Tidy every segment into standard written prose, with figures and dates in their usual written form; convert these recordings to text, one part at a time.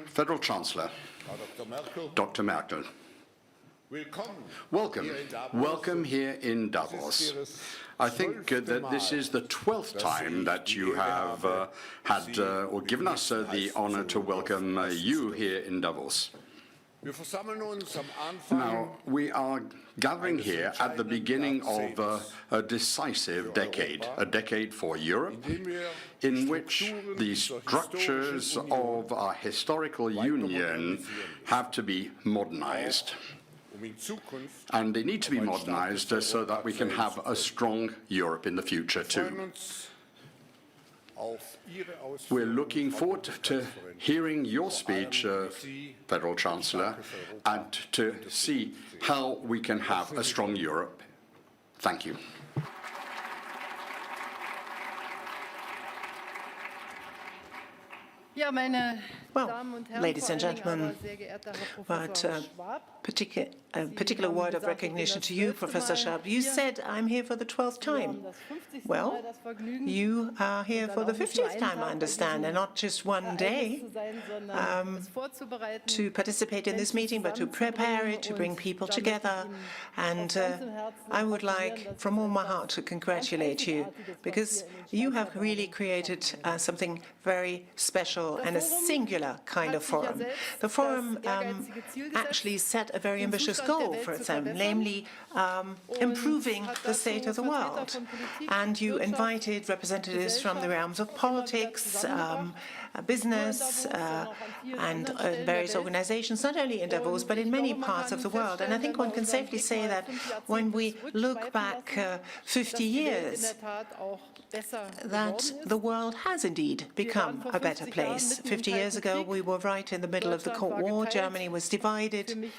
Federal Chancellor, Dr. Merkel, welcome. Welcome here in Davos. I think that this is the 12th time that you have had or given us the honor to welcome you here in Davos. Now, we are gathering here at the beginning of a decisive decade, a decade for Europe, in which the structures of our historical union have to be modernized. And they need to be modernized so that we can have a strong Europe in the future, too. We're looking forward to hearing your speech, Federal Chancellor, and to see how we can have a strong Europe. Thank you. Well, ladies and gentlemen, but a particular word of recognition to you, Professor Schwab. You said, I'm here for the 12th time. Well, you are here for the 50th time, I understand, and not just one day to participate in this meeting, but to prepare it, to bring people together. And I would like, from all my heart, to congratulate you, because you have really created something very special and a singular kind of forum. The forum actually set a very ambitious goal for itself, namely improving the state of the world. And you invited representatives from the realms of politics, business, and various organizations, not only in Davos, but in many parts of the world. And I think one can safely say that when we look back 50 years, that the world has indeed become a better place. 50 years ago, we were right in the middle of the Cold War. Germany was divided.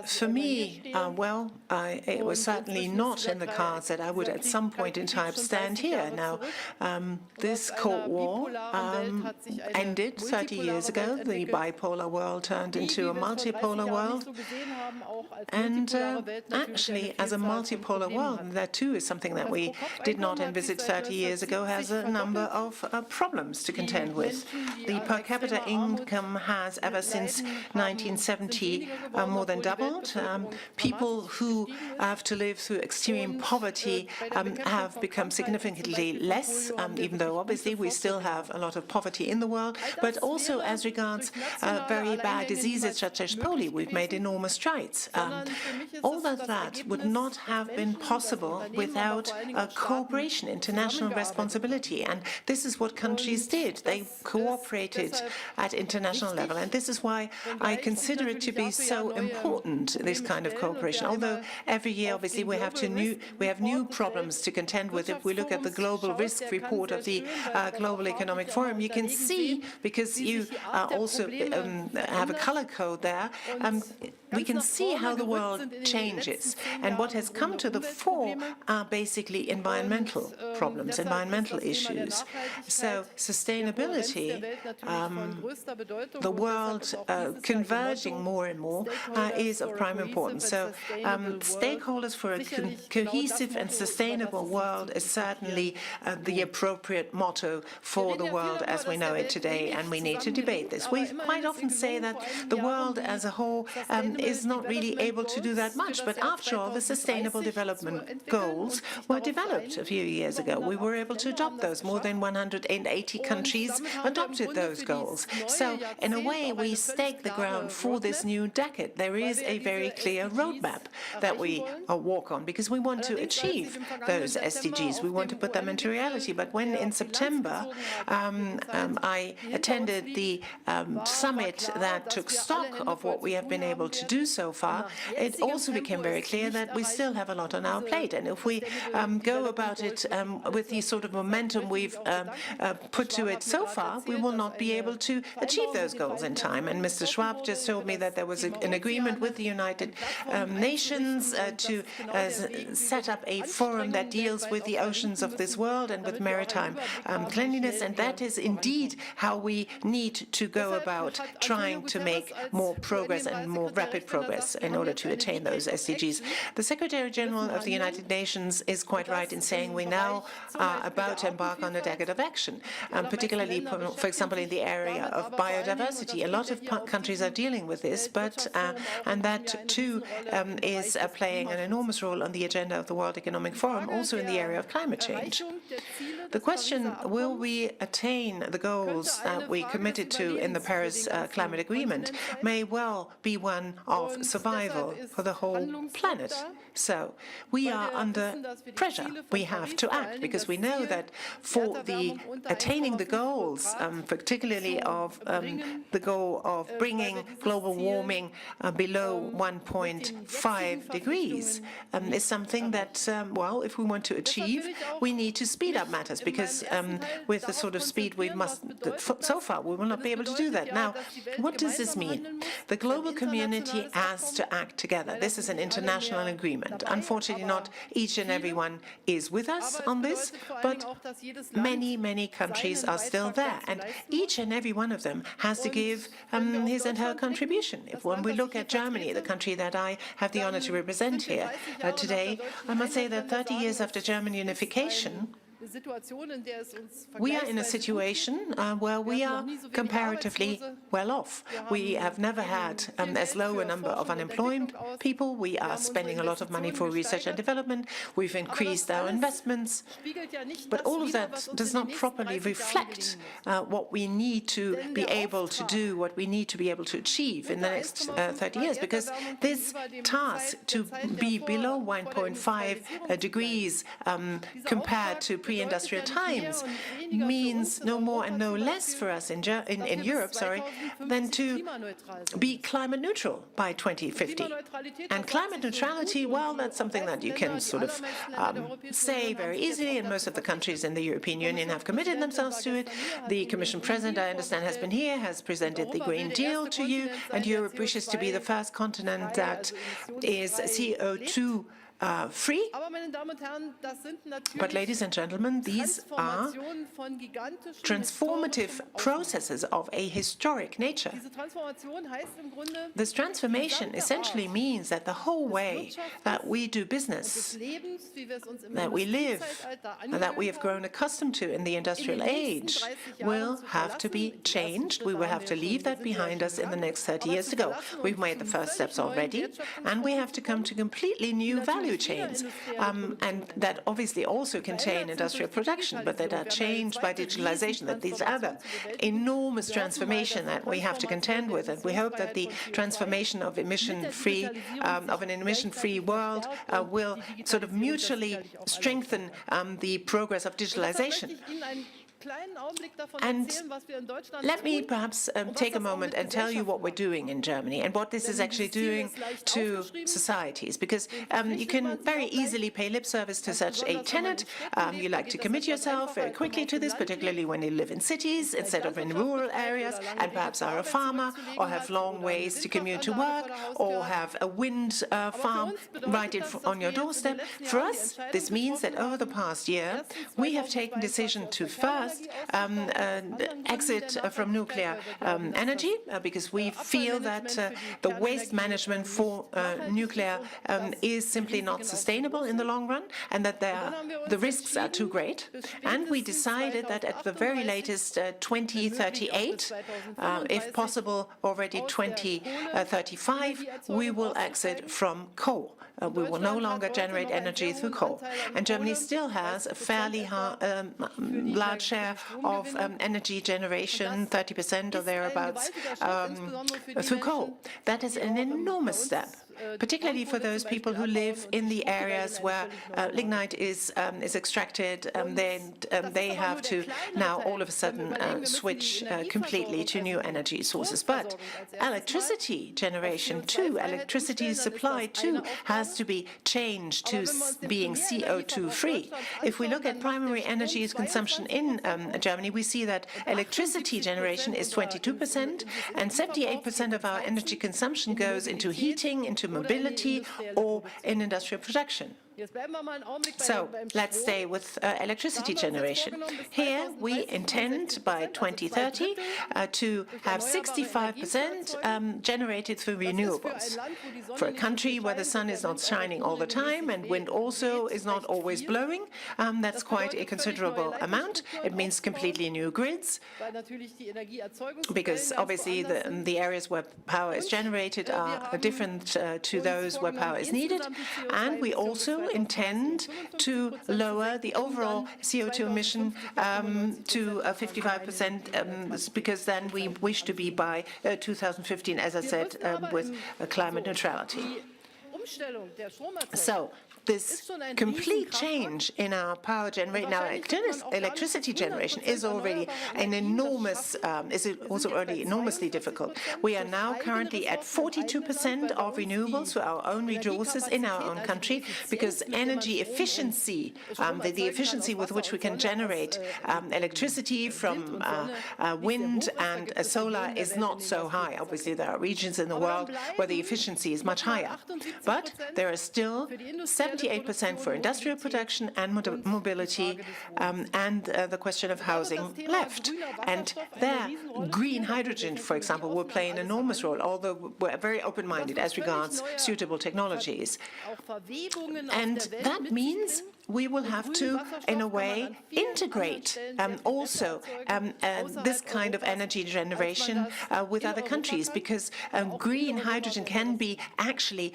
For me, it was certainly not in the cards that I would at some point in time stand here. Now, this Cold War ended 30 years ago. The bipolar world turned into a multipolar world. And actually, as a multipolar world, that too is something that we did not envisage 30 years ago, has a number of problems to contend with. The per capita income has, ever since 1970, more than doubled. People who have to live through extreme poverty have become significantly less, even though obviously we still have a lot of poverty in the world, but also as regards very bad diseases such as polio, we've made enormous strides. All of that would not have been possible without cooperation, international responsibility, and this is what countries did. They cooperated at international level, and this is why I consider it to be so important, this kind of cooperation. Although every year, obviously, we have new problems to contend with. If we look at the global risk report of the Global Economic Forum, you can see, because you also have a color code there, we can see how the world changes. And what has come to the fore are basically environmental problems, environmental issues. So sustainability, the world converging more and more, is of prime importance. So stakeholders for a cohesive and sustainable world is certainly the appropriate motto for the world as we know it today, and we need to debate this. We quite often say that the world as a whole is not really able to do that much, but after all, the Sustainable Development Goals were developed a few years ago. We were able to adopt those. More than 180 countries adopted those goals. So, in a way, we stake the ground for this new decade. There is a very clear roadmap that we walk on, because we want to achieve those SDGs. We want to put them into reality. But when in September I attended the summit that took stock of what we have been able to do so far, it also became very clear that we still have a lot on our plate. And if we go about it with the sort of momentum we've put to it so far, we will not be able to achieve those goals in time. And Mr. Schwab just told me that there was an agreement with the United Nations to set up a forum that deals with the oceans of this world and with maritime cleanliness, and that is indeed how we need to go about trying to make more progress and more rapid progress in order to attain those SDGs. The Secretary-General of the United Nations is quite right in saying we now are about to embark on a decade of action, particularly, for example, in the area of biodiversity. A lot of countries are dealing with this, and that too is playing an enormous role on the agenda of the World Economic Forum, also in the area of climate change. The question, will we attain the goals that we committed to in the Paris Climate Agreement, may well be one of survival for the whole planet. So we are under pressure. We have to act because we know that for attaining the goals, particularly of the goal of bringing global warming below 1.5 degrees, is something that, well, if we want to achieve, we need to speed up matters because with the sort of speed we must, so far, we will not be able to do that. Now, what does this mean? The global community has to act together. This is an international agreement. Unfortunately, not each and every one is with us on this, but many, many countries are still there, and each and every one of them has to give his and her contribution. When we look at Germany, the country that I have the honor to represent here today, I must say that 30 years after German unification, we are in a situation where we are comparatively well off. We have never had as low a number of unemployed people. We are spending a lot of money for research and development. We've increased our investments. But all of that does not properly reflect what we need to be able to do, what we need to be able to achieve in the next 30 years. Because this task to be below 1.5 degrees compared to pre-industrial times means no more and no less for us in Europe, than to be climate neutral by 2050. And climate neutrality, well, that's something that you can sort of say very easily, and most of the countries in the European Union have committed themselves to it. The Commission President, I understand, has been here, has presented the Green Deal to you, and Europe wishes to be the first continent that is CO2 free. But, ladies and gentlemen, these are transformative processes of a historic nature. This transformation essentially means that the whole way that we do business, that we live, and that we have grown accustomed to in the industrial age, will have to be changed. We will have to leave that behind us in the next 30 years to go. We've made the first steps already, and we have to come to completely new value chains, and that obviously also contain industrial production, but that are changed by digitalization, that these other enormous transformation that we have to contend with. And we hope that the transformation of an emission-free world will sort of mutually strengthen the progress of digitalization. And let me perhaps take a moment and tell you what we're doing in Germany and what this is actually doing to societies, because you can very easily pay lip service to such a tenet. You like to commit yourself very quickly to this, particularly when you live in cities instead of in rural areas, and perhaps are a farmer or have long ways to commute to work, or have a wind farm right on your doorstep. For us, this means that over the past year, we have taken decision to first exit from nuclear energy, because we feel that the waste management for nuclear is simply not sustainable in the long run, and that the risks are too great. And we decided that at the very latest 2038, if possible already 2035, we will exit from coal. We will no longer generate energy through coal. And Germany still has a fairly large share of energy generation, 30% or thereabouts, through coal. That is an enormous step, particularly for those people who live in the areas where lignite is extracted. Then they have to now all of a sudden switch completely to new energy sources. But electricity generation too, electricity supply too, has to be changed to being CO2 free. If we look at primary energy consumption in Germany, we see that electricity generation is 22%, and 78% of our energy consumption goes into heating, into mobility, or in industrial production. So let's stay with electricity generation. Here we intend by 2030 to have 65% generated through renewables. For a country where the sun is not shining all the time and wind also is not always blowing, that's quite a considerable amount. It means completely new grids, because obviously the areas where power is generated are different to those where power is needed. And we also intend to lower the overall CO2 emission to 55%, because then we wish to be by 2015, as I said, with climate neutrality. So this complete change in our power generation, our electricity generation, is already an enormous, is also already enormously difficult. We are now currently at 42% of renewables for our own resources in our own country, because energy efficiency, the efficiency with which we can generate electricity from wind and solar, is not so high. Obviously, there are regions in the world where the efficiency is much higher, but there are still 78% for industrial production and mobility, and the question of housing left. And there, green hydrogen, for example, will play an enormous role, although we're very open-minded as regards suitable technologies. And that means we will have to, in a way, integrate also this kind of energy generation with other countries, because green hydrogen can be actually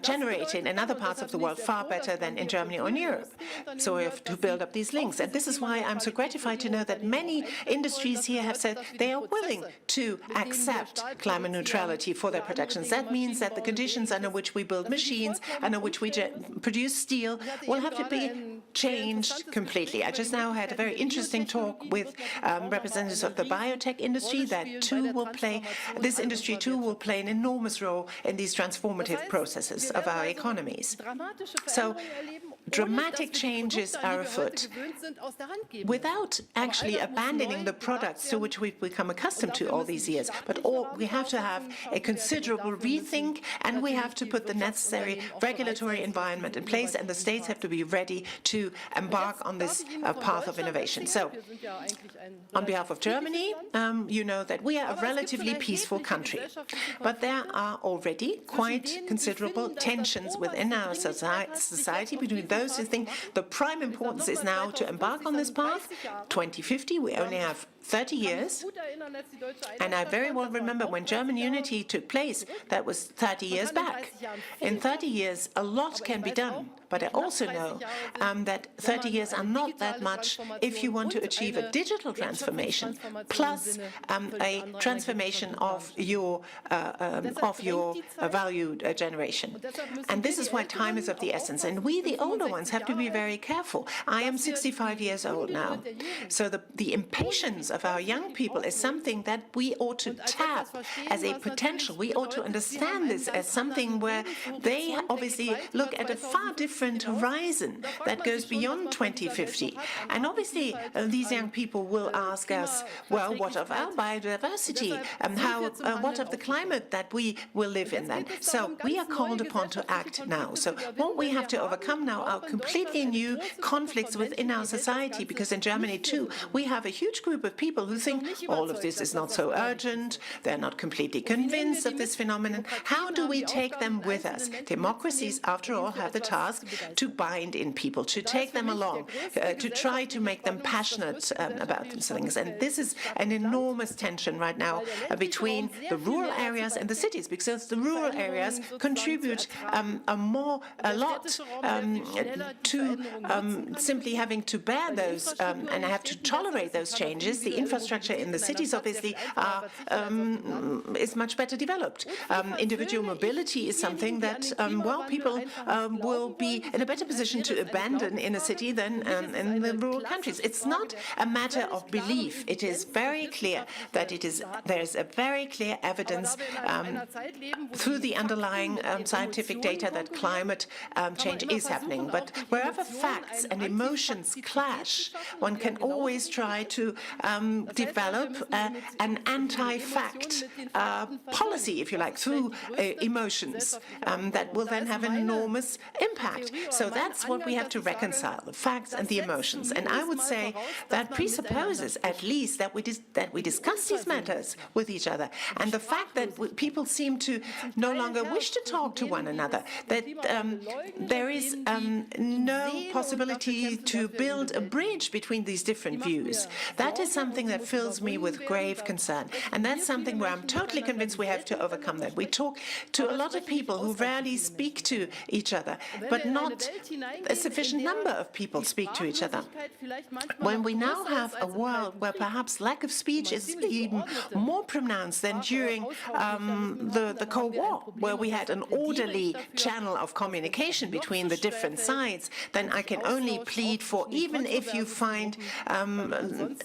generated in other parts of the world far better than in Germany or in Europe. So we have to build up these links. And this is why I'm so gratified to know that many industries here have said they are willing to accept climate neutrality for their productions. That means that the conditions under which we build machines, under which we produce steel, will have to be changed completely. I just now had a very interesting talk with representatives of the biotech industry. This industry too will play an enormous role in these transformative processes of our economies. So dramatic changes are afoot without actually abandoning the products to which we've become accustomed to all these years. But we have to have a considerable rethink, and we have to put the necessary regulatory environment in place, and the states have to be ready to embark on this path of innovation. So, on behalf of Germany, you know that we are a relatively peaceful country, but there are already quite considerable tensions within our society between those who think the prime importance is now to embark on this path. 2050, we only have 30 years, and I very well remember when German unity took place, that was 30 years back. In 30 years, a lot can be done, but I also know that 30 years are not that much if you want to achieve a digital transformation, plus a transformation of your value generation. And this is why time is of the essence, and we, the older ones, have to be very careful. I am 65 years old now, so the impatience of our young people is something that we ought to tap as a potential. We ought to understand this as something where they obviously look at a far different horizon that goes beyond 2050. And obviously, these young people will ask us, well, what of our biodiversity? What of the climate that we will live in then? So we are called upon to act now. So what we have to overcome now are completely new conflicts within our society, because in Germany too, we have a huge group of people who think all of this is not so urgent, they're not completely convinced of this phenomenon. How do we take them with us? Democracies, after all, have the task to bind in people, to take them along, to try to make them passionate about these things. And this is an enormous tension right now between the rural areas and the cities, because the rural areas contribute a lot to simply having to bear those and have to tolerate those changes. The infrastructure in the cities obviously is much better developed. Individual mobility is something that, people will be in a better position to abandon in a city than in the rural countries. It's not a matter of belief. It is very clear that there is a very clear evidence through the underlying scientific data that climate change is happening. But wherever facts and emotions clash, one can always try to develop an anti-fact policy, if you like, through emotions that will then have an enormous impact. So that's what we have to reconcile, the facts and the emotions. And I would say that presupposes at least that we discuss these matters with each other. And the fact that people seem to no longer wish to talk to one another, that there is no possibility to build a bridge between these different views. That is something that fills me with grave concern. And that's something where I'm totally convinced we have to overcome that. We talk to a lot of people who rarely speak to each other, but not a sufficient number of people speak to each other. When we now have a world where perhaps lack of speech is even more pronounced than during the Cold War, where we had an orderly channel of communication between the different sides, then I can only plead for, even if you find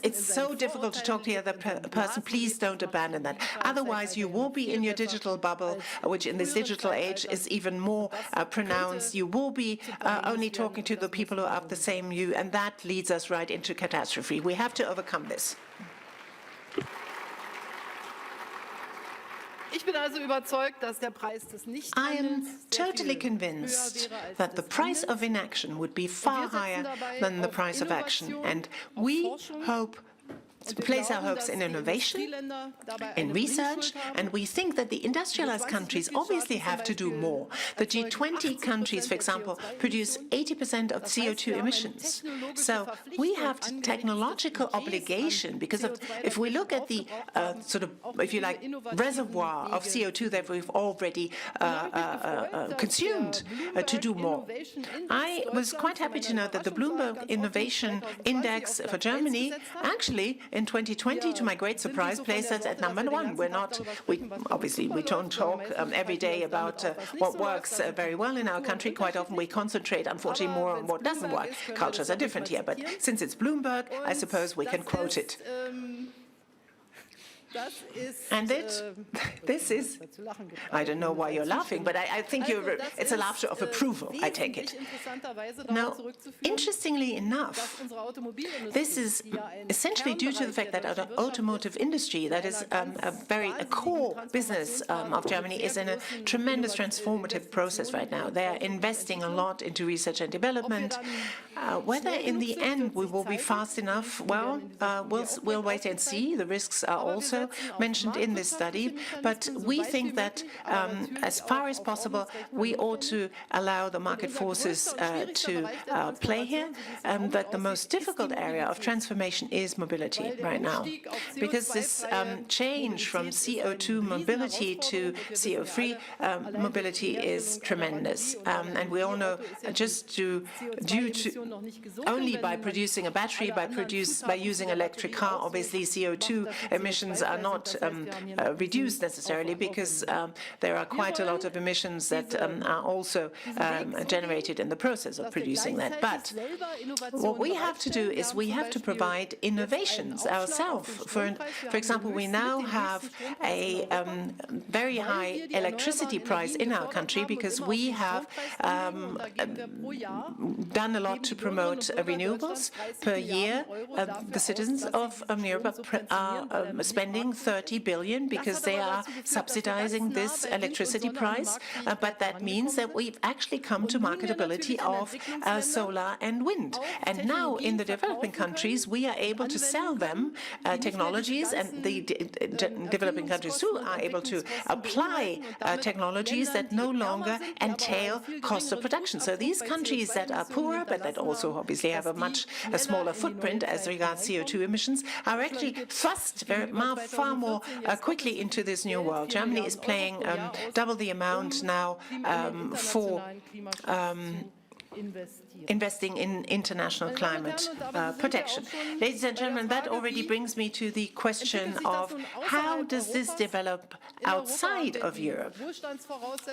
it's so difficult to talk to the other person, please don't abandon that. Otherwise, you will be in your digital bubble, which in this digital age is even more pronounced. You will be only talking to the people who have the same view, and that leads us right into catastrophe. We have to overcome this. I am totally convinced that the price of inaction would be far higher than the price of action, and we hope to place our hopes in innovation, in research, and we think that the industrialized countries obviously have to do more. The G20 countries, for example, produce 80% of CO2 emissions. So we have a technological obligation, because if we look at the if you like, reservoir of CO2 that we've already consumed, to do more. I was quite happy to note that the Bloomberg Innovation Index for Germany actually in 2020, to my great surprise, placed us at #1. We don't talk every day about what works very well in our country. Quite often we concentrate, unfortunately, more on what doesn't work. Cultures are different here, but since it's Bloomberg, I suppose we can quote it. And this is, I don't know why you're laughing, but I think it's a laughter of approval, I take it. Now, interestingly enough, this is essentially due to the fact that our automotive industry, that is a core business of Germany, is in a tremendous transformative process right now. They are investing a lot into research and development. Whether in the end we will be fast enough, well, we'll wait and see. The risks are also mentioned in this study, but we think that as far as possible, we ought to allow the market forces to play here, but the most difficult area of transformation is mobility right now, because this change from CO2 mobility to CO3 mobility is tremendous, and we all know just due to only by producing a battery, by using electric car, obviously CO2 emissions are not reduced necessarily, because there are quite a lot of emissions that are also generated in the process of producing that. But what we have to do is we have to provide innovations ourselves. For example, we now have a very high electricity price in our country because we have done a lot to promote renewables. Per year, the citizens of Europe are spending 30 billion because they are subsidizing this electricity price. But that means that we've actually come to marketability of solar and wind. And now in the developing countries, we are able to sell them technologies, and the developing countries too are able to apply technologies that no longer entail cost of production. So these countries that are poorer, but that also obviously have a much smaller footprint as regards CO2 emissions, are actually thrust far more quickly into this new world. Germany is paying double the amount now for investing in international climate protection. Ladies and gentlemen, that already brings me to the question of how does this develop outside of Europe?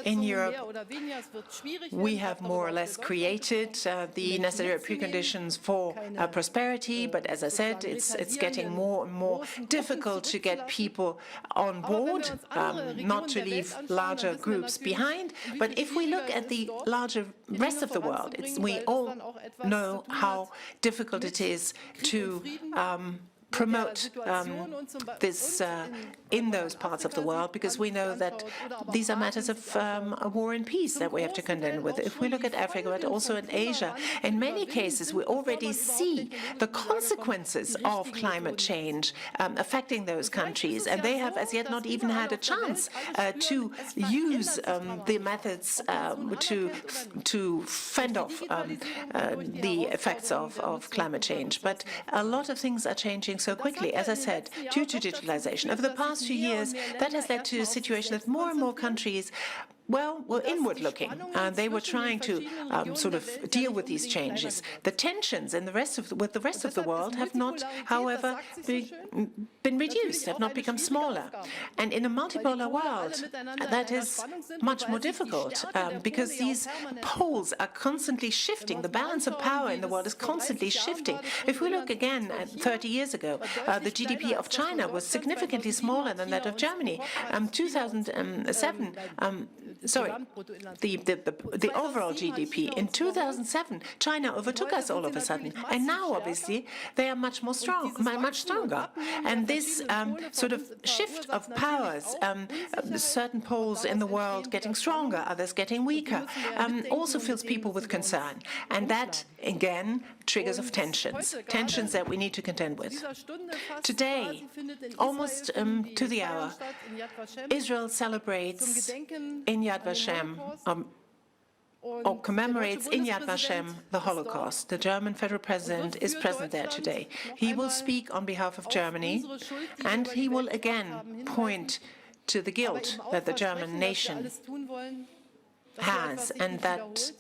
In Europe, we have more or less created the necessary preconditions for prosperity, but as I said, it's getting more and more difficult to get people on board, not to leave larger groups behind. But if we look at the larger rest of the world, we all know how difficult it is to promote this in those parts of the world, because we know that these are matters of a war and peace that we have to contend with. If we look at Africa, but also in Asia, in many cases we already see the consequences of climate change affecting those countries, and they have as yet not even had a chance to use the methods to fend off the effects of climate change. But a lot of things are changing so quickly, as I said, due to digitalization. Over the past few years, that has led to a situation that more and more countries were inward-looking. They were trying to sort of deal with these changes. The tensions in with the rest of the world have not, however, been reduced, have not become smaller. And in a multipolar world, that is much more difficult because these poles are constantly shifting. The balance of power in the world is constantly shifting. If we look again at 30 years ago, the GDP of China was significantly smaller than that of Germany. 2007, the overall GDP. In 2007, China overtook us all of a sudden, and now obviously they are much stronger. And this sort of shift of powers, certain poles in the world getting stronger, others getting weaker, also fills people with concern, and that again triggers of tensions that we need to contend with. Today, almost to the hour, Israel celebrates in Yad Vashem, or commemorates in Yad Vashem the Holocaust. The German federal president is present there today. He will speak on behalf of Germany, and he will again point to the guilt that the German nation has, and that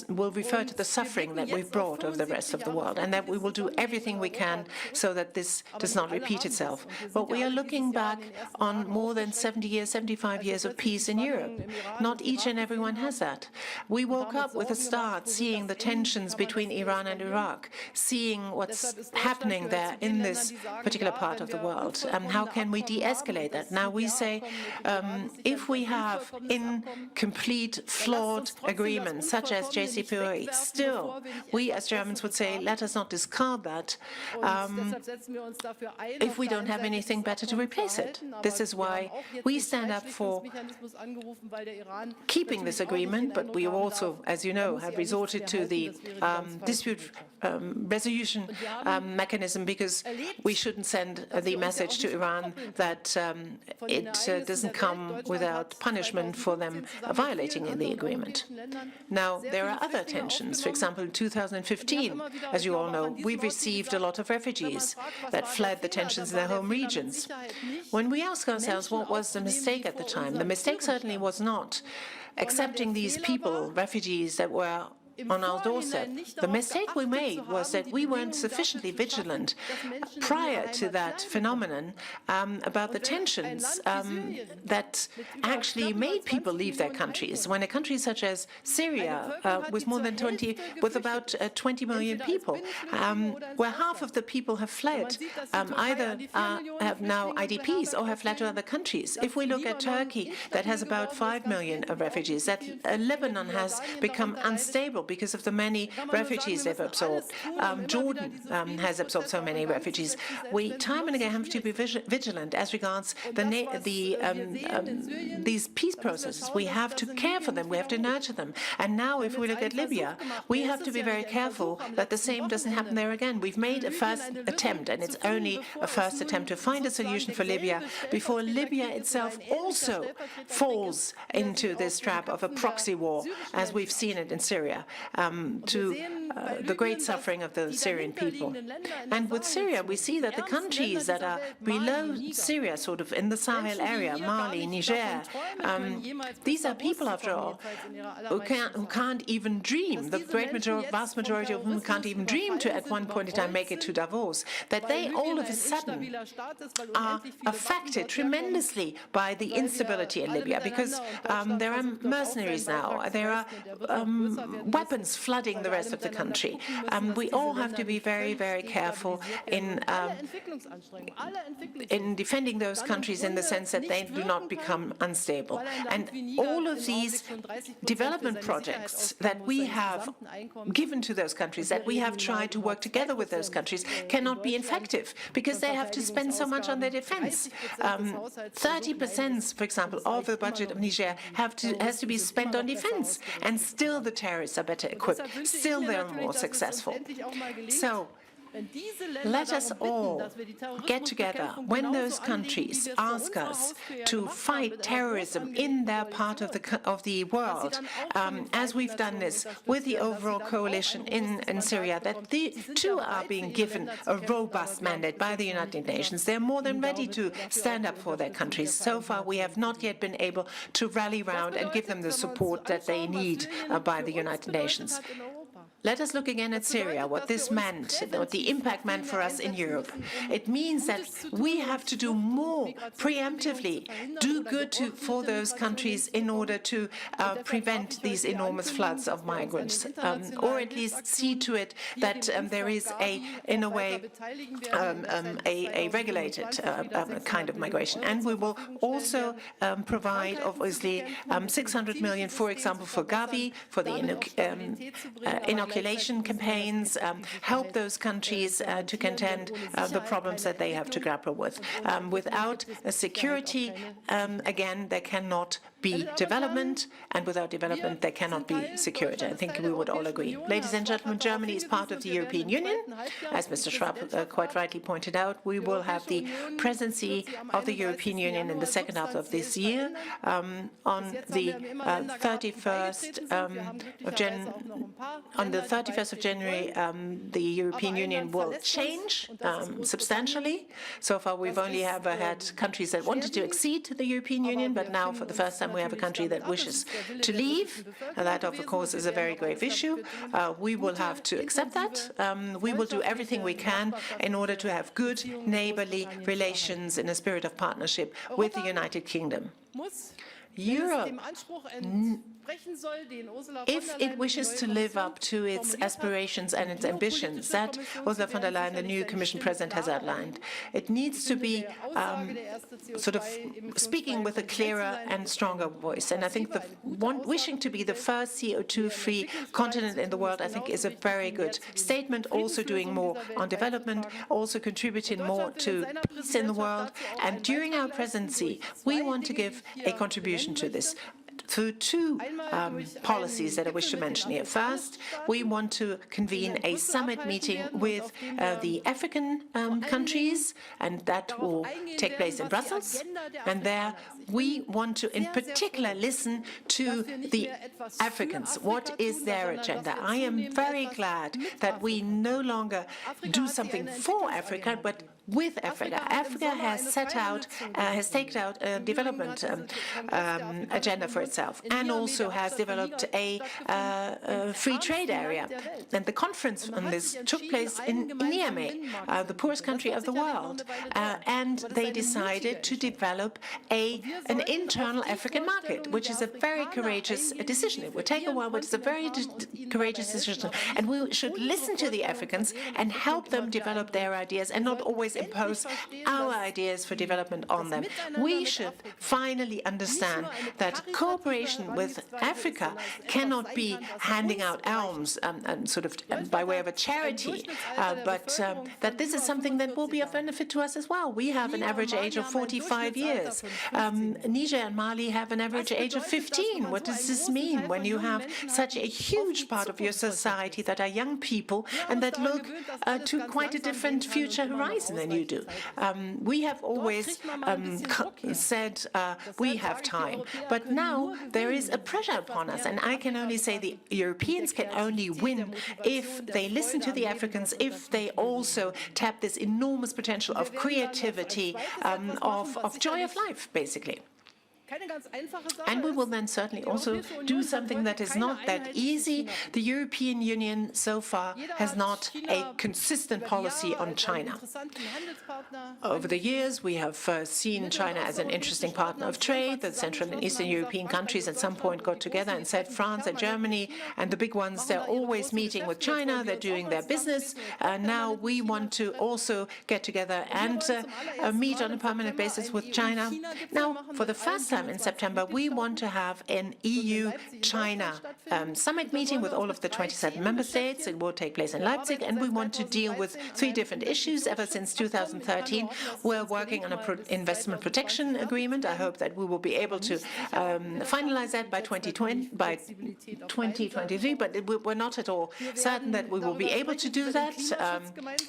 will refer to the suffering that we've brought over the rest of the world, and that we will do everything we can so that this does not repeat itself. But we are looking back on more than 70 years, 75 years of peace in Europe. Not each and everyone has that. We woke up with a start, seeing the tensions between Iran and Iraq, seeing what's happening there in this particular part of the world. How can we de-escalate that? Now we say, if we have incomplete, flawed agreements, such as JCPOA, still, we as Germans would say, let us not discard that if we don't have anything better to replace it. This is why we stand up for keeping this agreement, but we also, as you know, have resorted to the dispute resolution mechanism, because we shouldn't send the message to Iran that it doesn't come without punishment for them violating the agreement. Now, there are other tensions. For example, in 2015, as you all know, we received a lot of refugees that fled the tensions in their home regions. When we ask ourselves what was the mistake at the time, the mistake certainly was not accepting these people, refugees that were on our doorstep. The mistake we made was that we weren't sufficiently vigilant prior to that phenomenon about the tensions that actually made people leave their countries. When a country such as Syria, with about 20 million people, where half of the people have fled, either have now IDPs or have fled to other countries. If we look at Turkey, that has about 5 million refugees, that Lebanon has become unstable because of the many refugees they've absorbed. Jordan has absorbed so many refugees. We time and again have to be vigilant as regards these peace processes. We have to care for them. We have to nurture them. And now, if we look at Libya, we have to be very careful that the same doesn't happen there again. We've made a first attempt, and it's only a first attempt to find a solution for Libya before Libya itself also falls into this trap of a proxy war, as we've seen it in Syria, to the great suffering of the Syrian people. And with Syria, we see that the countries that are below Syria, sort of in the Sahel area, Mali, Niger, these are people, after all, who can't even dream, the vast majority of whom can't even dream to, at one point in time, make it to Davos, that they all of a sudden are affected tremendously by the instability in Libya, because there are mercenaries now, there are weapons flooding the rest of the country. country. We all have to be very, very careful in defending those countries in the sense that they do not become unstable. And all of these development projects that we have given to those countries, that we have tried to work together with those countries, cannot be effective because they have to spend so much on their defense. 30%, for example, of the budget of Niger has to be spent on defense, and still the terrorists are better equipped, still they're more successful. So let us all get together when those countries ask us to fight terrorism in their part of the world, as we've done this with the overall coalition in Syria, that they too are being given a robust mandate by the United Nations. They're more than ready to stand up for their countries. So far, we have not yet been able to rally round and give them the support that they need by the United Nations. Let us look again at Syria, what this meant, what the impact meant for us in Europe. It means that we have to do more preemptively, do good for those countries in order to prevent these enormous floods of migrants, or at least see to it that there is in a way, a regulated kind of migration. And we will also provide, obviously, 600 million, for example, for Gavi, for the inoculation campaigns, help those countries to contend the problems that they have to grapple with. Without security, again, there cannot be development, and without development, there cannot be security. I think we would all agree. Ladies and gentlemen, Germany is part of the European Union. As Mr. Schwab quite rightly pointed out, we will have the presidency of the European Union in the second half of this year. On the 31st of January, the European Union will change substantially. So far, we've only ever had countries that wanted to accede to the European Union, but now, for the first time, we have a country that wishes to leave. And that, of course, is a very grave issue. We will have to accept that. We will do everything we can in order to have good neighborly relations in a spirit of partnership with the United Kingdom. Europe, if it wishes to live up to its aspirations and its ambitions that Ursula von der Leyen, the new Commission President, has outlined, it needs to be sort of speaking with a clearer and stronger voice. And I think wishing to be the first CO2-free continent in the world, I think, is a very good statement. Also doing more on development, also contributing more to peace in the world. And during our presidency, we want to give a contribution to this through two policies that I wish to mention here. First, we want to convene a summit meeting with the African countries, and that will take place in Brussels. And there we want to, in particular, listen to the Africans. What is their agenda? I am very glad that we no longer do something for Africa, but with Africa. Africa has staked out a development agenda for itself, and also has developed a free trade area. And the conference on this took place in Niamey, the poorest country of the world, and they decided to develop an internal African market, which is a very courageous decision. It would take a while, but it's a very courageous decision. And we should listen to the Africans and help them develop their ideas, and not always impose our ideas for development on them. We should finally understand that cooperation with Africa cannot be handing out alms sort of by way of a charity, but that this is something that will be of benefit to us as well. We have an average age of 45 years. Niger and Mali have an average age of 15. What does this mean when you have such a huge part of your society that are young people and that look to quite a different future horizon than you do? We have always said we have time, but now there is a pressure upon us, and I can only say the Europeans can only win if they listen to the Africans, if they also tap this enormous potential of creativity, of joy of life, basically. And we will then certainly also do something that is not that easy. The European Union so far has not a consistent policy on China. Over the years, we have seen China as an interesting partner of trade. The Central and Eastern European countries at some point got together and said France and Germany and the big ones, they're always meeting with China, they're doing their business. Now we want to also get together and meet on a permanent basis with China. Now, for the first time in September, we want to have an EU-China summit meeting with all of the 27 member states. It will take place in Leipzig, and we want to deal with 3 different issues. Ever since 2013, we're working on an investment protection agreement. I hope that we will be able to finalize that by 2023, but we're not at all certain that we will be able to do that.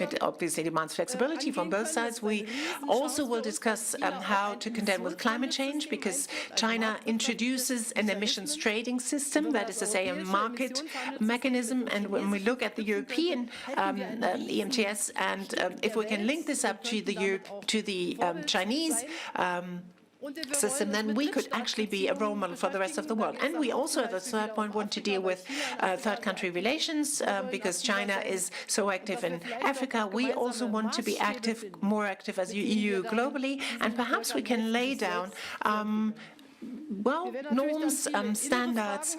It obviously demands flexibility from both sides. We also will discuss how to contend with climate change, because China introduces an emissions trading system, that is to say, a market mechanism. And when we look at the European EMTS, and if we can link this up to the Chinese system, then we could actually be a role model for the rest of the world. And we also, at the third point, want to deal with third country relations, because China is so active in Africa. We also want to be active, more active as EU globally, and perhaps we can lay down norms, standards,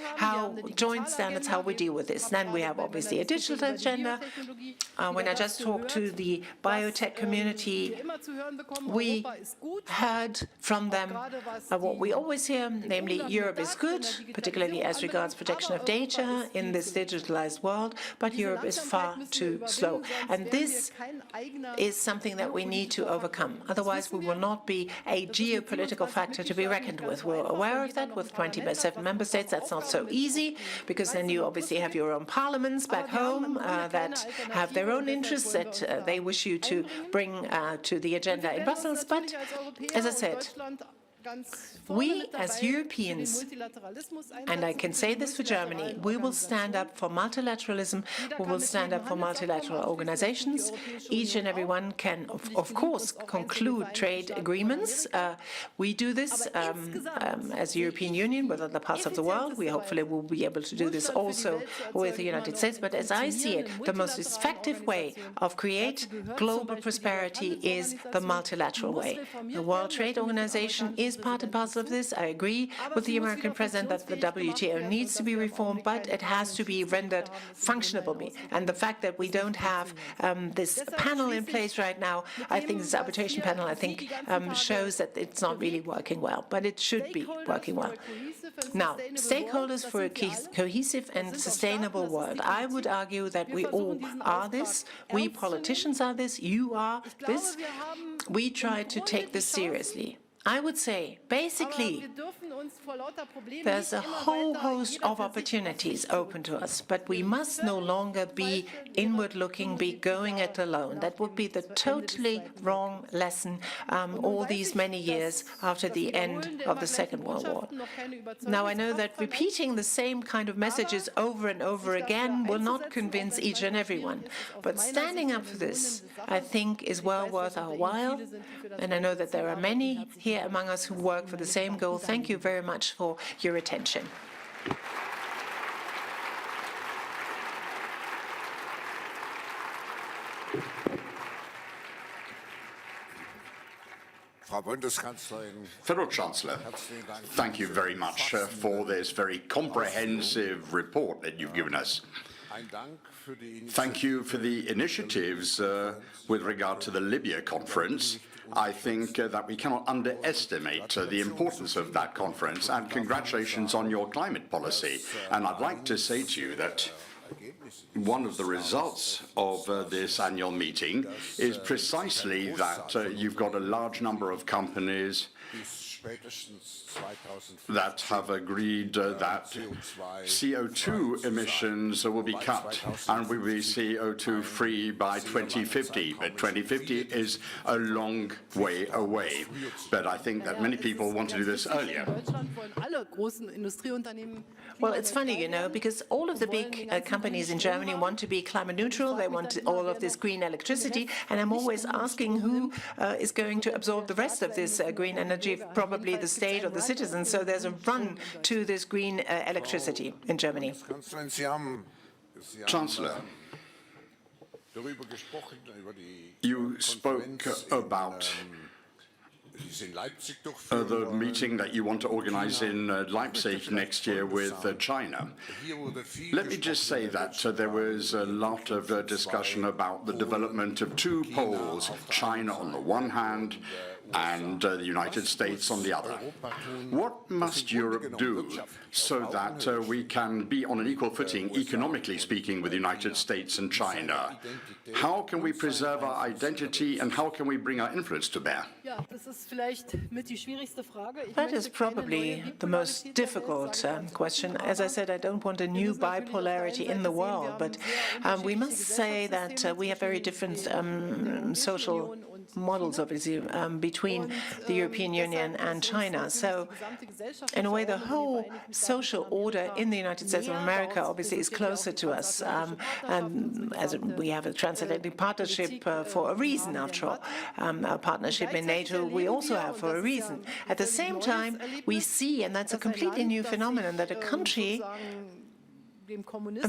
joint standards, how we deal with this. Then we have obviously a digital agenda. When I just talked to the biotech community, we heard from them what we always hear, namely Europe is good, particularly as regards protection of data in this digitalized world, but Europe is far too slow. And this is something that we need to overcome. Otherwise, we will not be a geopolitical factor to be reckoned with. We're aware of that with 27 member states. That's not so easy, because then you obviously have your own parliaments back home that have their own interests that they wish you to bring to the agenda in Brussels. But as I said, we as Europeans, and I can say this for Germany, we will stand up for multilateralism, we will stand up for multilateral organizations. Each and every one can, of course, conclude trade agreements. We do this as the European Union with other parts of the world. We hopefully will be able to do this also with the United States. But as I see it, the most effective way of create global prosperity is the multilateral way. The World Trade Organization is part and parcel of this. I agree with the American president that the WTO needs to be reformed, but it has to be rendered functionable. And the fact that we don't have this panel in place right now, I think this arbitration panel, shows that it's not really working well, but it should be working well. Now, stakeholders for a cohesive and sustainable world. I would argue that we all are this. We politicians are this. You are this. We try to take this seriously. I would say, basically, there's a whole host of opportunities open to us, but we must no longer be inward-looking, be going it alone. That would be the totally wrong lesson all these many years after the end of the Second World War. Now, I know that repeating the same kind of messages over and over again will not convince each and everyone, but standing up for this, I think, is well worth our while, and I know that there are many here among us who work for the same goal. Thank you very much for your attention. Federal Chancellor, thank you very much for this very comprehensive report that you've given us. Thank you for the initiatives with regard to the Libya conference. I think that we cannot underestimate the importance of that conference, and congratulations on your climate policy. And I'd like to say to you that one of the results of this annual meeting is precisely that you've got a large number of companies that have agreed that CO2 emissions will be cut and we will be CO2 free by 2050. But 2050 is a long way away. But I think that many people want to do this earlier. Well, it's funny, you know, because all of the big companies in Germany want to be climate neutral. They want all of this green electricity. And I'm always asking who is going to absorb the rest of this green energy. Probably probably the state or the citizens. So there's a run to this green electricity in Germany. Chancellor, you spoke about the meeting that you want to organize in Leipzig next year with China. Let me just say that there was a lot of discussion about the development of two poles, China on the one hand and the United States on the other. What must Europe do so that we can be on an equal footing, economically speaking, with the United States and China? How can we preserve our identity and how can we bring our influence to bear? That is probably the most difficult question. As I said, I don't want a new bipolarity in the world, but we must say that we have very different social models, obviously, between the European Union and China. So, in a way, the whole social order in the United States of America obviously is closer to us, as we have a transatlantic partnership for a reason, after all. Our partnership in NATO we also have for a reason. At the same time, we see, and that's a completely new phenomenon, that a country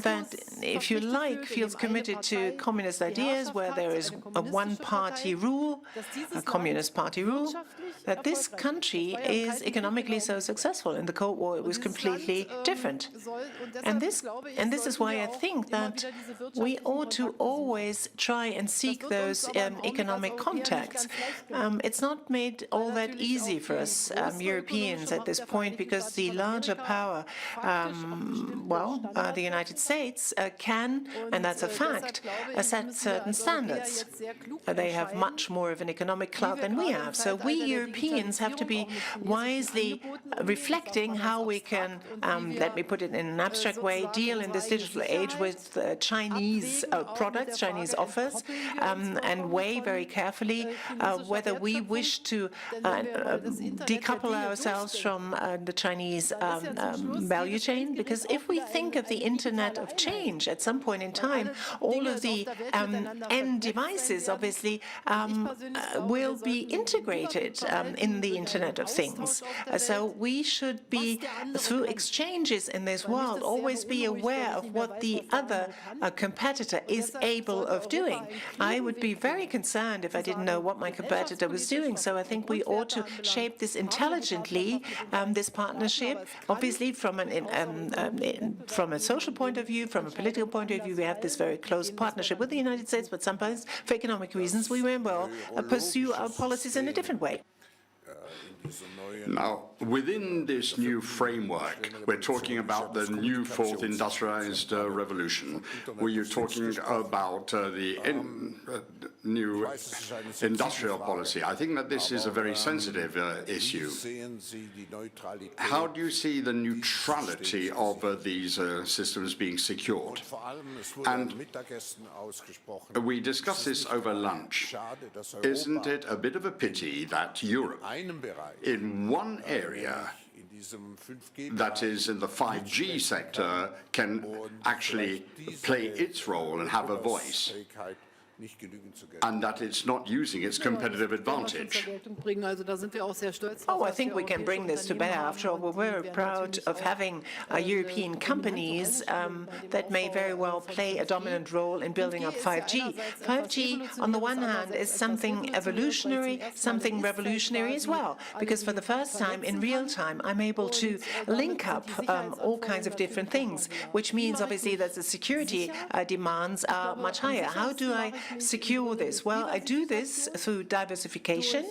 that, if you like, feels committed to communist ideas, where there is a one-party rule, a communist party rule, that this country is economically so successful. In the Cold War, it was completely different. And this is why I think that we ought to always try and seek those economic contacts. It's not made all that easy for us Europeans at this point, because the larger power, the United States can, and that's a fact, set certain standards. They have much more of an economic clout than we have. So we Europeans have to be wisely reflecting how we can, let me put it in an abstract way, deal in this digital age with Chinese products, Chinese offers, and weigh very carefully whether we wish to decouple ourselves from the Chinese value chain. Because if we think of the Internet of Change, at some point in time, all of the end devices obviously will be integrated in the Internet of Things. So we should be, through exchanges in this world, always be aware of what the other competitor is able of doing. I would be very concerned if I didn't know what my competitor was doing. So I think we ought to shape this intelligently, this partnership. Obviously, from a social point of view, from a political point of view, we have this very close partnership with the United States, but sometimes, for economic reasons, we may well pursue our policies in a different way. Now, within this new framework, we're talking about the new fourth industrialized revolution, where you're talking about the new industrial policy. I think that this is a very sensitive issue. How do you see the neutrality of these systems being secured? And we discussed this over lunch. Isn't it a bit of a pity that Europe, in one area, that is in the 5G sector, can actually play its role and have a voice, and that it's not using its competitive advantage? Oh, I think we can bring this to bear. After all, we're very proud of having European companies that may very well play a dominant role in building up 5G. 5G, on the one hand, is something evolutionary, something revolutionary as well, because for the first time in real time, I'm able to link up all kinds of different things, which means obviously that the security demands are much higher. How do I secure this? Well, I do this through diversification,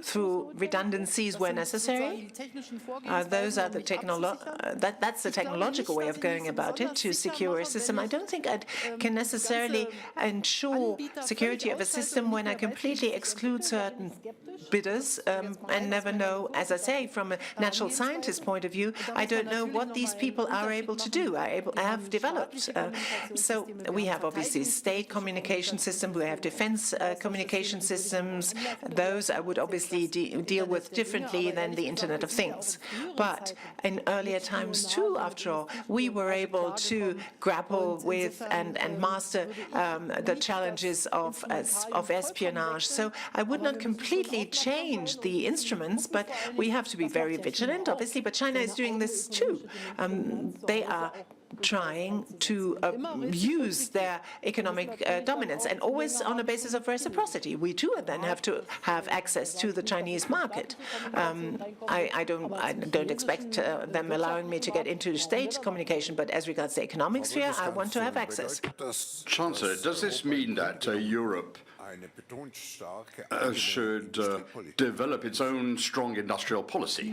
through redundancies where necessary. Those are the that's the technological way of going about it, to secure a system. I don't think I can necessarily ensure security of a system when I completely exclude certain bidders and never know, as I say, from a natural scientist point of view, I don't know what these people are able to do, I have developed. So we have obviously state communication communication system. We have defense communication systems. Those I would obviously deal with differently than the Internet of Things. But in earlier times too, after all, we were able to grapple with and master the challenges of espionage. So I would not completely change the instruments, but we have to be very vigilant, obviously. But China is doing this too. They are trying to use their economic dominance, and always on a basis of reciprocity. We too then have to have access to the Chinese market. I don't expect them allowing me to get into state communication, but as regards the economic sphere, I want to have access. Chancellor, does this mean that Europe should develop its own strong industrial policy?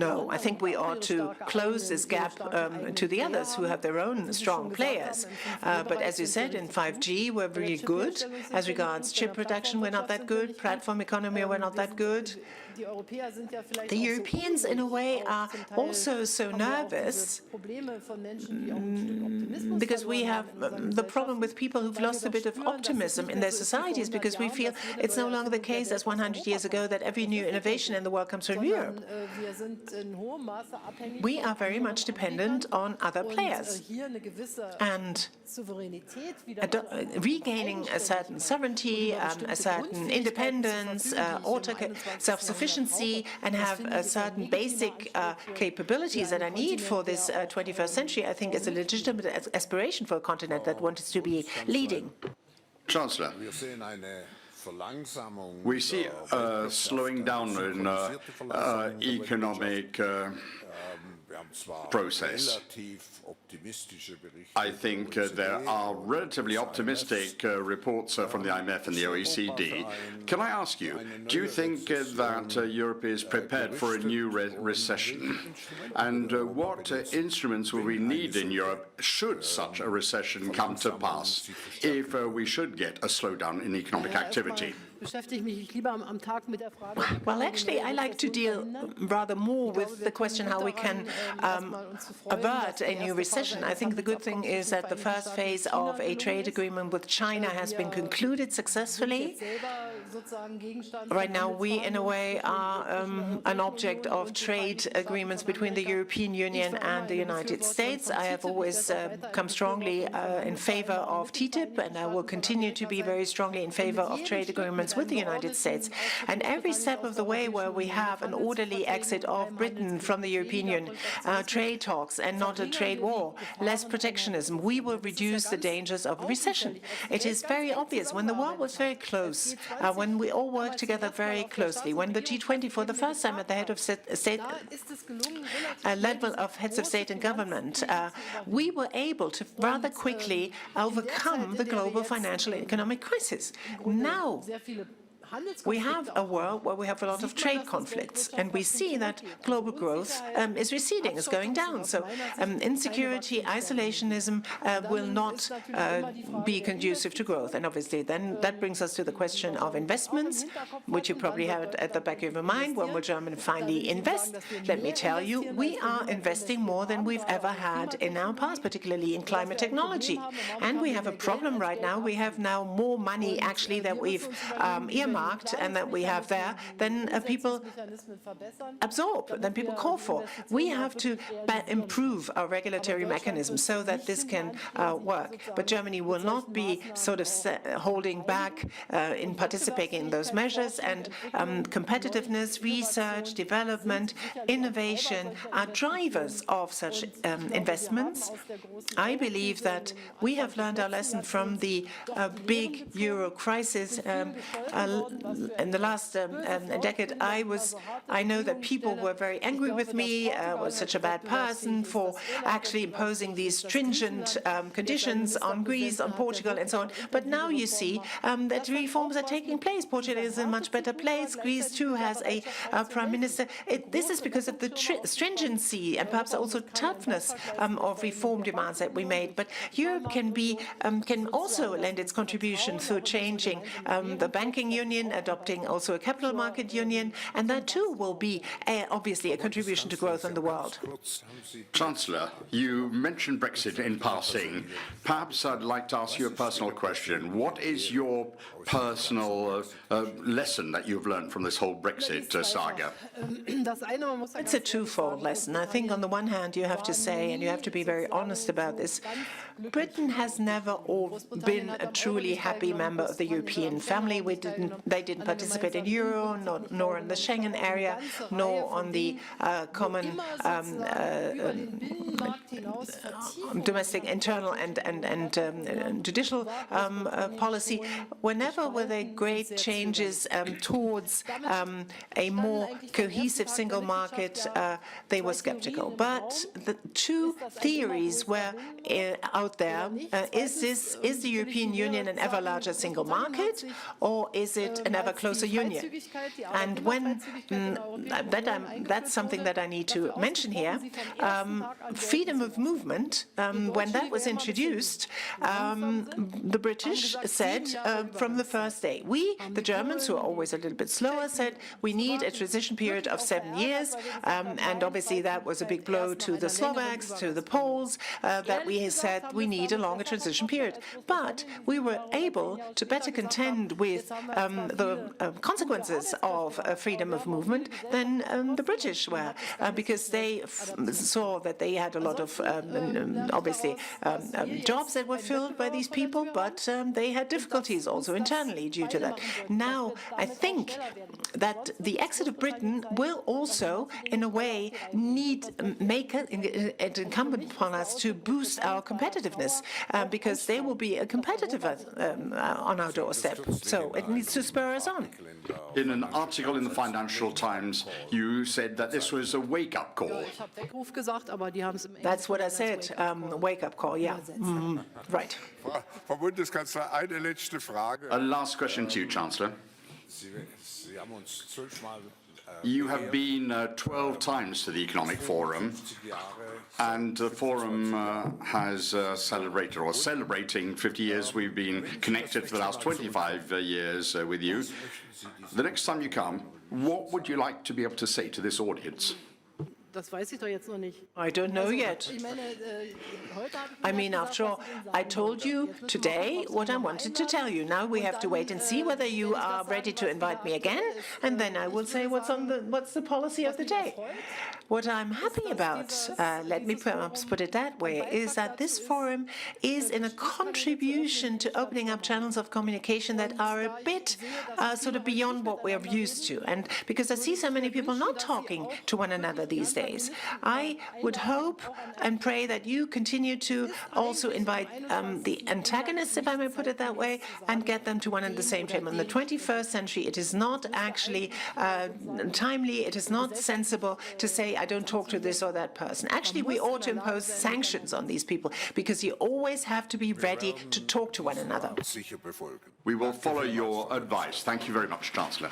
No, I think we ought to close this gap to the others who have their own strong players. But as you said, in 5G, we're really good. As regards chip production, we're not that good. Platform economy, we're not that good. The Europeans, in a way, are also so nervous because we have the problem with people who've lost a bit of optimism in their societies, because we feel it's no longer the case as 100 years ago that every new innovation in the world comes from Europe. We are very much dependent on other players. And regaining a certain sovereignty, a certain independence, self-sufficiency, and have a certain basic capabilities that I need for this 21st century, I think is a legitimate aspiration for a continent that wants to be leading. Chancellor, we see a slowing down in economic process. I think there are relatively optimistic reports from the IMF and the OECD. Can I ask you, do you think that Europe is prepared for a new recession? And what instruments will we need in Europe should such a recession come to pass, if we should get a slowdown in economic activity? Well, actually, I like to deal rather more with the question how we can avert a new recession. I think the good thing is that the first phase of a trade agreement with China has been concluded successfully. Right now, we, in a way, are an object of trade agreements between the European Union and the United States. I have always come strongly in favor of TTIP, and I will continue to be very strongly in favor of trade agreements with the United States. And every step of the way where we have an orderly exit of Britain from the European Union, trade talks and not a trade war, less protectionism, we will reduce the dangers of recession. It is very obvious when the world was very close, when we all worked together very closely, when the G20 for the first time at the head of state level of heads of state and government, we were able to rather quickly overcome the global financial and economic crisis. Now, we have a world where we have a lot of trade conflicts, and we see that global growth is receding, is going down. So insecurity, isolationism will not be conducive to growth. And obviously then that brings us to the question of investments, which you probably have at the back of your mind. When will Germany finally invest? Let me tell you, we are investing more than we've ever had in our past, particularly in climate technology. And we have a problem right now. We have now more money actually that we've earmarked and that we have there than people absorb, than people call for. We have to improve our regulatory mechanism so that this can work. But Germany will not be sort of holding back in participating in those measures. And competitiveness, research, development, innovation are drivers of such investments. I believe that we have learned our lesson from the big euro crisis. In the last decade, I know that people were very angry with me, was such a bad person for actually imposing these stringent conditions on Greece, on Portugal, and so on. But now you see that reforms are taking place. Portugal is in a much better place. Greece too has a prime minister. This is because of the stringency and perhaps also toughness of reform demands that we made. But Europe can also lend its contribution through changing the banking union, Union, adopting also a capital market union, and that too will be obviously a contribution to growth in the world. Chancellor, you mentioned Brexit in passing. Perhaps I'd like to ask you a personal question. What is your personal lesson that you've learned from this whole Brexit saga? It's a twofold lesson. I think on the one hand, you have to say, and you have to be very honest about this, Britain has never been a truly happy member of the European family. They didn't participate in Euro, nor in the Schengen area, nor on the common domestic, internal and judicial policy. Whenever were there great changes towards a more cohesive single market, they were skeptical. But the two theories were out there. Is the European Union an ever larger single market, or is it an ever closer union? And when that's something that I need to mention here. Freedom of movement, when that was introduced, the British said from the first day, we, the Germans, who are always a little bit slower, said we need a transition period of 7 years, and obviously that was a big blow to the Slovaks, to the Poles, that we said we need a longer transition period. But we were able to better contend with the consequences of freedom of movement than the British were, because they saw that they had a lot of, obviously, jobs that were filled by these people, but they had difficulties also internally due to that. Now, I think that the exit of Britain will also, in a way, make it incumbent upon us to boost our competitiveness, because they will be a competitive on our doorstep. So it needs to spur us on. In an article in the Financial Times, you said that this was a wake-up call. That's what I said, wake-up call, yeah. Right. A last question to you, Chancellor. You have been 12 times to the Economic Forum, and the Forum has celebrated, or celebrating 50 years. We've been connected for the last 25 years with you. The next time you come, what would you like to be able to say to this audience? I don't know yet. I mean, after all, I told you today what I wanted to tell you. Now we have to wait and see whether you are ready to invite me again, and then I will say what's the policy of the day. What I'm happy about, let me perhaps put it that way, is that this forum is in a contribution to opening up channels of communication that are a bit sort of beyond what we're used to. And because I see so many people not talking to one another these days, I would hope and pray that you continue to also invite the antagonists, if I may put it that way, and get them to one and the same table. In the 21st century, it is not actually timely, it is not sensible to say, I don't talk to this or that person. Actually, we ought to impose sanctions on these people, because you always have to be ready to talk to one another. We will follow your advice. Thank you very much, Chancellor.